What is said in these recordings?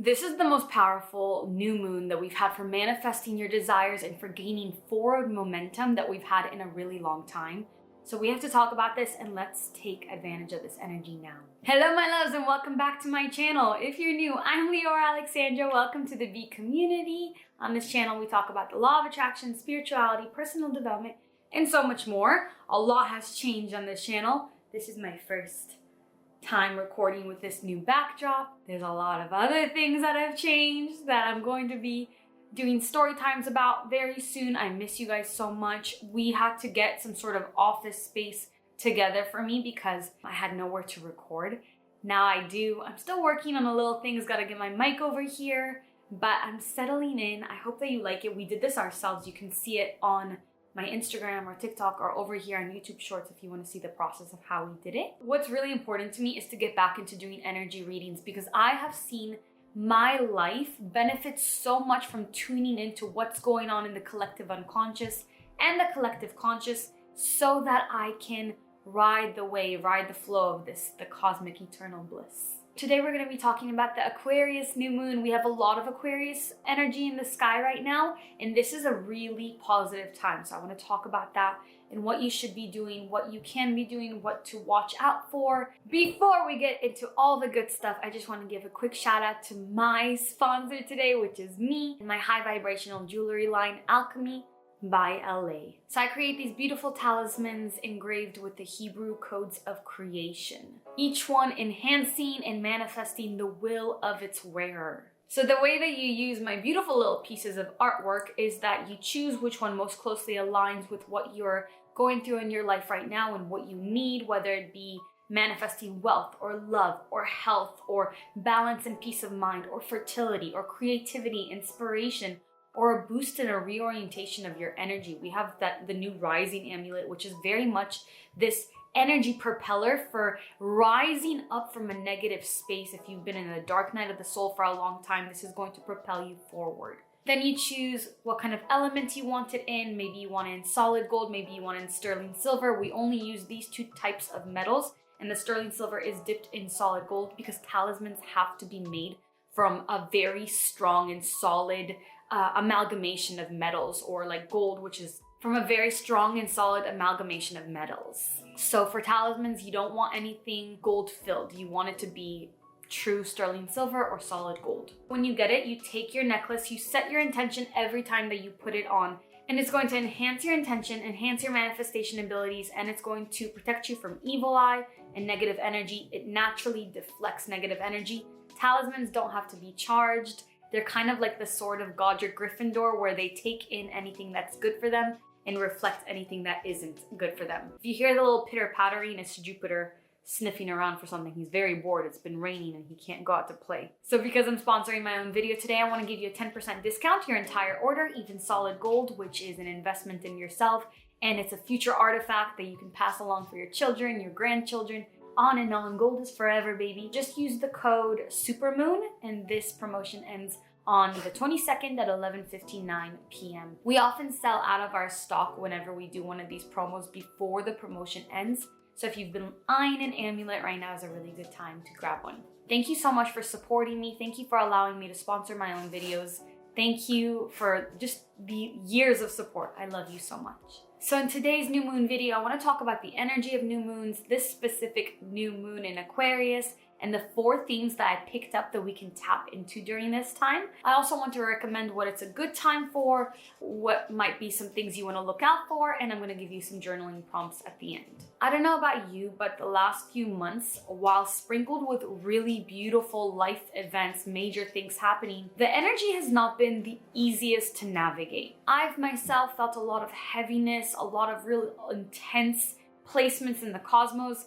This is the most powerful new moon that we've had for manifesting your desires and for gaining forward momentum that we've had in a really long time. So we have to talk about this, and let's take advantage of this energy now. Hello my loves, and welcome back to my channel. If you're new, I'm Leeor Alexandra. Welcome to the V community. On this channel, we talk about the law of attraction, spirituality, personal development, and so much more. A lot has changed on this channel. This is my first time recording with this new backdrop. There's a lot of other things that have changed that I'm going to be doing story times about very soon. I miss you guys so much. We had to get some sort of office space together for me because I had nowhere to record. Now I do. I'm still working on a little things. Got to get my mic over here, but I'm settling in. I hope that you like it. We did this ourselves. You can see it on my Instagram or TikTok or over here on YouTube Shorts if you want to see the process of how we did it. What's really important to me is to get back into doing energy readings because I have seen my life benefits so much from tuning into what's going on in the collective unconscious and the collective conscious so that I can ride the wave, ride the flow of this, the cosmic eternal bliss. Today we're going to be talking about the Aquarius New Moon. We have a lot of Aquarius energy in the sky right now, and this is a really positive time. So I want to talk about that and what you should be doing, what you can be doing, what to watch out for. Before we get into all the good stuff, I just want to give a quick shout out to my sponsor today, which is me and my high vibrational jewelry line, Alchemy by LA. So I create these beautiful talismans engraved with the Hebrew codes of creation, each one enhancing and manifesting the will of its wearer. So the way that you use my beautiful little pieces of artwork is that you choose which one most closely aligns with what you're going through in your life right now and what you need, whether it be manifesting wealth or love or health or balance and peace of mind or fertility or creativity, inspiration, or a boost and a reorientation of your energy. We have the new rising amulet, which is very much this energy propeller for rising up from a negative space. If you've been in the dark night of the soul for a long time, this is going to propel you forward. Then you choose what kind of element you want it in. Maybe you want it in solid gold, maybe you want it in sterling silver. We only use these two types of metals, and the sterling silver is dipped in solid gold because talismans have to be made from a very strong and solid amalgamation of metals, or like gold, which is from a very strong and solid amalgamation of metals. So for talismans, you don't want anything gold filled. You want it to be true sterling silver or solid gold. When you get it, you take your necklace, you set your intention every time that you put it on, and it's going to enhance your intention, enhance your manifestation abilities, and it's going to protect you from evil eye and negative energy. It naturally deflects negative energy. Talismans don't have to be charged. They're kind of like the sword of Godric Gryffindor, where they take in anything that's good for them and reflect anything that isn't good for them. If you hear the little pitter-pattering, it's Jupiter sniffing around for something. He's very bored. It's been raining and he can't go out to play. So because I'm sponsoring my own video today, I want to give you a 10% discount to your entire order, even solid gold, which is an investment in yourself, and it's a future artifact that you can pass along for your children, your grandchildren, on and on. Gold is forever, baby. Just use the code SUPERMOON, and this promotion ends on the 22nd at 11:59 p.m. We often sell out of our stock whenever we do one of these promos before the promotion ends. So if you've been eyeing an amulet, right now is a really good time to grab one. Thank you so much for supporting me. Thank you for allowing me to sponsor my own videos. Thank you for just the years of support. I love you so much. So in today's new moon video, I want to talk about the energy of new moons, this specific new moon in Aquarius, and the 4 themes that I picked up that we can tap into during this time. I also want to recommend what it's a good time for, what might be some things you want to look out for, and I'm going to give you some journaling prompts at the end. I don't know about you, but the last few months, while sprinkled with really beautiful life events, major things happening, the energy has not been the easiest to navigate. I've myself felt a lot of heaviness, a lot of real intense placements in the cosmos,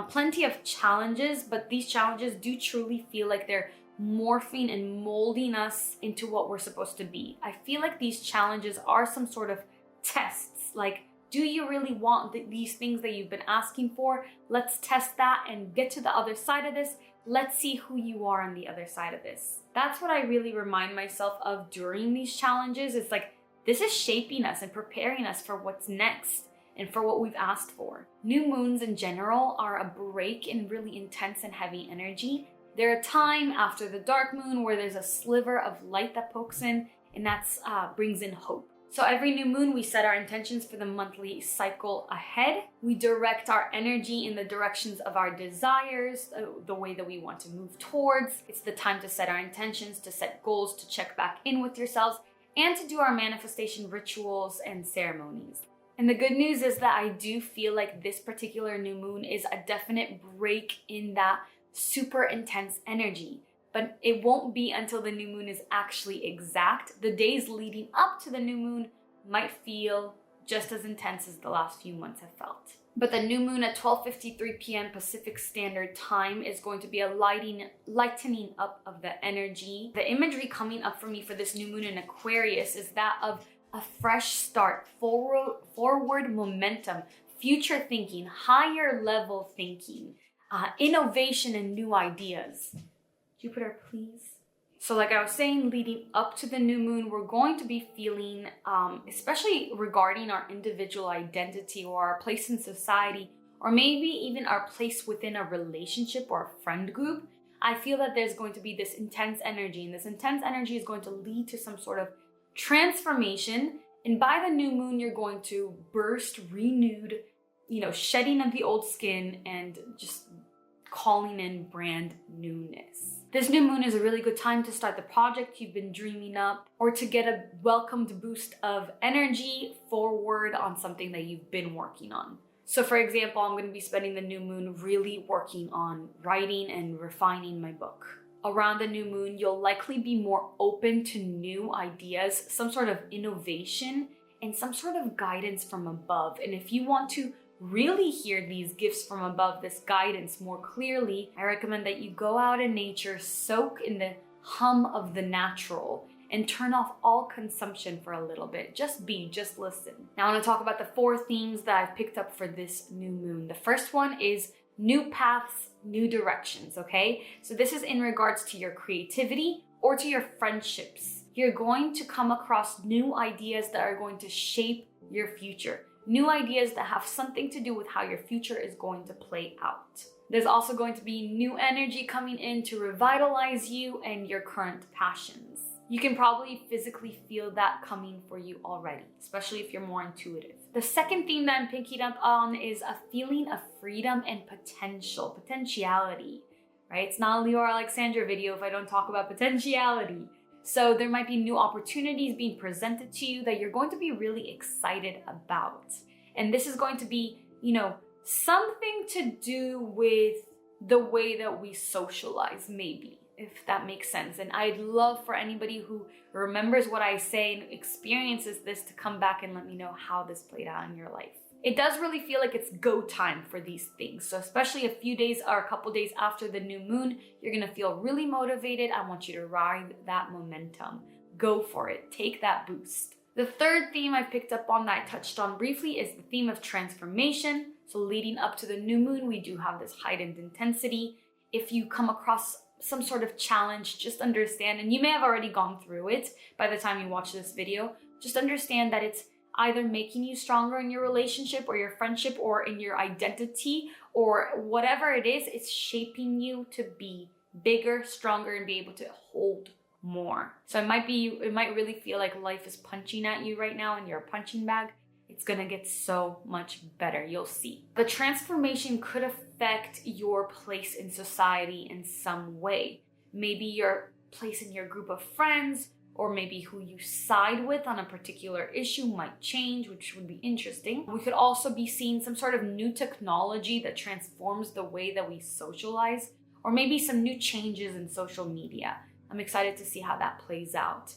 plenty of challenges, but these challenges do truly feel like they're morphing and molding us into what we're supposed to be. I feel like these challenges are some sort of tests. Like, do you really want these things that you've been asking for? Let's test that and get to the other side of this. Let's see who you are on the other side of this. That's what I really remind myself of during these challenges. It's like, this is shaping us and preparing us for what's next and for what we've asked for. New moons in general are a break in really intense and heavy energy, They're a time after the dark moon where there's a sliver of light that pokes in, and that's brings in hope. So every new moon, we set our intentions for the monthly cycle ahead. We direct our energy in the directions of our desires, the way that we want to move towards. It's the time to set our intentions, to set goals, to check back in with yourselves, and to do our manifestation rituals and ceremonies. And the good news is that I do feel like this particular new moon is a definite break in that super intense energy. But it won't be until the new moon is actually exact. The days leading up to the new moon might feel just as intense as the last few months have felt. But the new moon at 12:53 p.m. Pacific Standard Time is going to be a lightening up of the energy. The imagery coming up for me for this new moon in Aquarius is that of a fresh start, forward momentum, future thinking, higher level thinking, innovation and new ideas. Jupiter, please. So like I was saying, leading up to the new moon, we're going to be feeling, especially regarding our individual identity or our place in society, or maybe even our place within a relationship or a friend group, I feel that there's going to be this intense energy, and this intense energy is going to lead to some sort of transformation. And by the new moon, you're going to burst renewed, shedding of the old skin and just calling in brand newness. This new moon is a really good time to start the project you've been dreaming up, or to get a welcomed boost of energy forward on something that you've been working on. So for example, I'm going to be spending the new moon really working on writing and refining my book. Around the new moon, you'll likely be more open to new ideas, some sort of innovation, and some sort of guidance from above. And if you want to really hear these gifts from above, this guidance more clearly, I recommend that you go out in nature, soak in the hum of the natural, and turn off all consumption for a little bit. Just listen. Now I want to talk about the 4 themes that I've picked up for this new moon. The first one is new paths, new directions, okay? So this is in regards to your creativity or to your friendships. You're going to come across new ideas that are going to shape your future. New ideas that have something to do with how your future is going to play out. There's also going to be new energy coming in to revitalize you and your current passions. You can probably physically feel that coming for you already, especially if you're more intuitive. The second theme that I'm picking up on is a feeling of freedom and potentiality, right? It's not a Leeor Alexandra video if I don't talk about potentiality. So there might be new opportunities being presented to you that you're going to be really excited about. And this is going to be, something to do with the way that we socialize, maybe, if that makes sense. And I'd love for anybody who remembers what I say and experiences this to come back and let me know how this played out in your life. It does really feel like it's go time for these things. So especially a few days or a couple days after the new moon, you're gonna feel really motivated. I want you to ride that momentum. Go for it, take that boost. The third theme I picked up on that I touched on briefly is the theme of transformation. So leading up to the new moon, we do have this heightened intensity. If you come across some sort of challenge, just understand, and you may have already gone through it by the time you watch this video, just understand that it's either making you stronger in your relationship or your friendship or in your identity or whatever it is, it's shaping you to be bigger, stronger, and be able to hold more. So it might really feel like life is punching at you right now and you're a punching bag. It's gonna get so much better, you'll see. The transformation could affect your place in society in some way. Maybe your place in your group of friends, or maybe who you side with on a particular issue might change, which would be interesting. We could also be seeing some sort of new technology that transforms the way that we socialize, or maybe some new changes in social media. I'm excited to see how that plays out.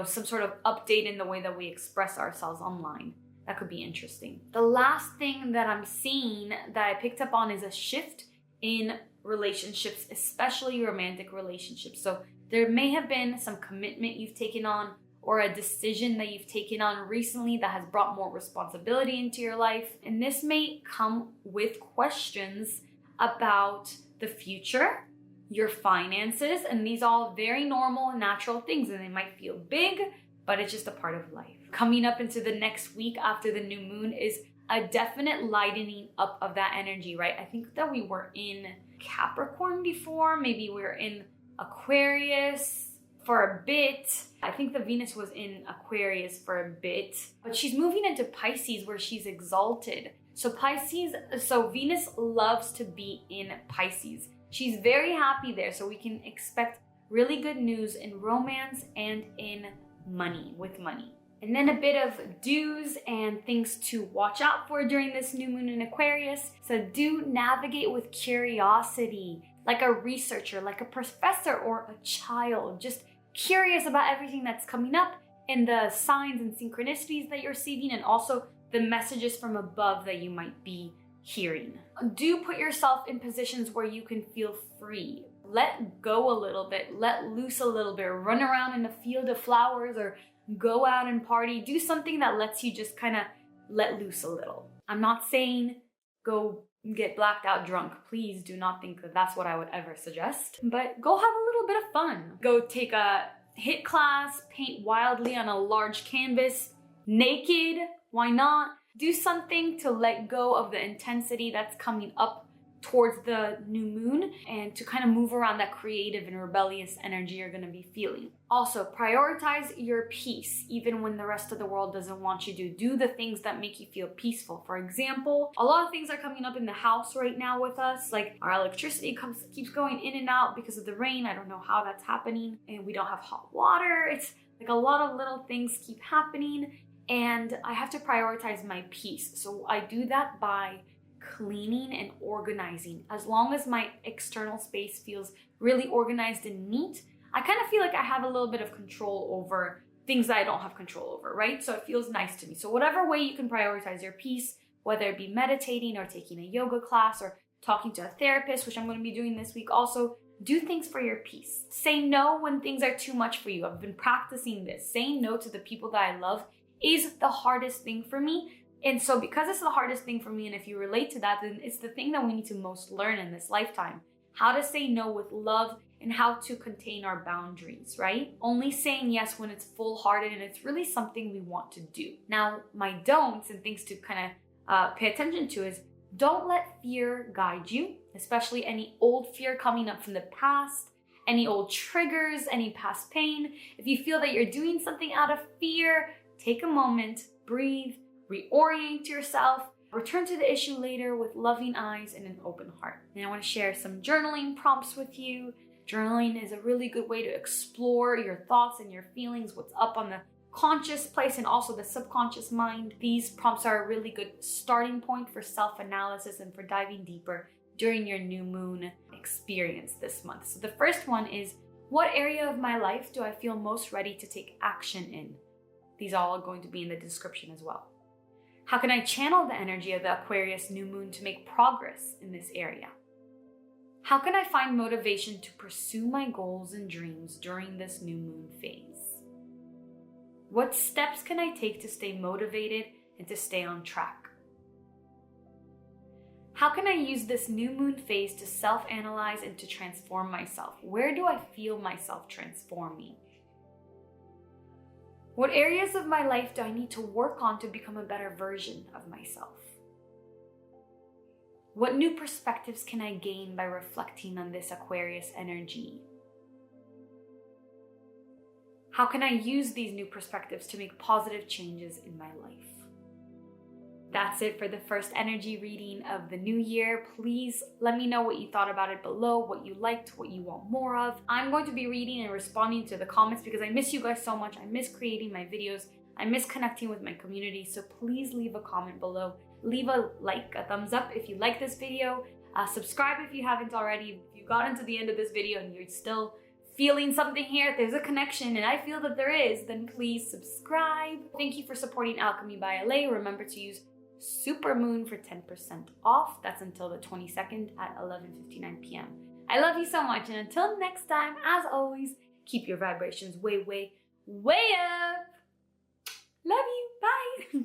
Some sort of update in the way that we express ourselves online. That could be interesting. The last thing that I'm seeing that I picked up on is a shift in relationships, especially romantic relationships. So there may have been some commitment you've taken on or a decision that you've taken on recently that has brought more responsibility into your life. And this may come with questions about the future, your finances, and these are all very normal and natural things, and they might feel big, but it's just a part of life. Coming up into the next week after the new moon is a definite lightening up of that energy, right? I think that we were in Capricorn before. Maybe we're in Aquarius for a bit. I think the Venus was in Aquarius for a bit, but she's moving into Pisces where she's exalted. So Venus loves to be in Pisces. She's very happy there, so we can expect really good news in romance and in money, with money. And then a bit of do's and things to watch out for during this new moon in Aquarius. So do navigate with curiosity, like a researcher, like a professor or a child, just curious about everything that's coming up and the signs and synchronicities that you're receiving, and also the messages from above that you might be hearing. Do put yourself in positions where you can feel free. Let go a little bit, let loose a little bit, run around in a field of flowers or go out and party. Do something that lets you just kind of let loose a little. I'm not saying go get blacked out drunk. Please do not think that that's what I would ever suggest. But go have a little bit of fun. Go take a HIIT class, paint wildly on a large canvas, naked, why not? Do something to let go of the intensity that's coming up towards the new moon and to kind of move around that creative and rebellious energy you're going to be feeling. Also, prioritize your peace even when the rest of the world doesn't want you to. Do the things that make you feel peaceful. For example, a lot of things are coming up in the house right now with us, like our electricity keeps going in and out because of the rain. I don't know how that's happening, and we don't have hot water. It's like a lot of little things keep happening, and I have to prioritize my peace. So I do that by cleaning and organizing. As long as my external space feels really organized and neat, I kind of feel like I have a little bit of control over things that I don't have control over, right? So it feels nice to me. So whatever way you can prioritize your peace, whether it be meditating or taking a yoga class or talking to a therapist, which I'm going to be doing this week also, do things for your peace. Say no when things are too much for you. I've been practicing this. Saying no to the people that I love is the hardest thing for me. And so because it's the hardest thing for me, and if you relate to that, then it's the thing that we need to most learn in this lifetime. How to say no with love and how to contain our boundaries, right? Only saying yes when it's full-hearted and it's really something we want to do. Now, my don'ts and things to kind of pay attention to is don't let fear guide you, especially any old fear coming up from the past, any old triggers, any past pain. If you feel that you're doing something out of fear, take a moment, breathe, reorient yourself, return to the issue later with loving eyes and an open heart. And I want to share some journaling prompts with you. Journaling is a really good way to explore your thoughts and your feelings, what's up on the conscious place and also the subconscious mind. These prompts are a really good starting point for self-analysis and for diving deeper during your new moon experience this month. So the first one is, what area of my life do I feel most ready to take action in? These are all going to be in the description as well. How can I channel the energy of the Aquarius new moon to make progress in this area? How can I find motivation to pursue my goals and dreams during this new moon phase? What steps can I take to stay motivated and to stay on track? How can I use this new moon phase to self-analyze and to transform myself? Where do I feel myself transforming? What areas of my life do I need to work on to become a better version of myself? What new perspectives can I gain by reflecting on this Aquarius energy? How can I use these new perspectives to make positive changes in my life? That's it for the first energy reading of the new year. Please let me know what you thought about it below, what you liked, what you want more of. I'm going to be reading and responding to the comments because I miss you guys so much. I miss creating my videos. I miss connecting with my community. So please leave a comment below. Leave a like, a thumbs up if you like this video. Subscribe if you haven't already. If you got into the end of this video and you're still feeling something here, if there's a connection, and I feel that there is, then please subscribe. Thank you for supporting Alchemy by LA. Remember to use Supermoon for 10% off. That's until the 22nd at 11:59 p.m. I love you so much, and until next time, as always, keep your vibrations way, way, way up. Love you. Bye.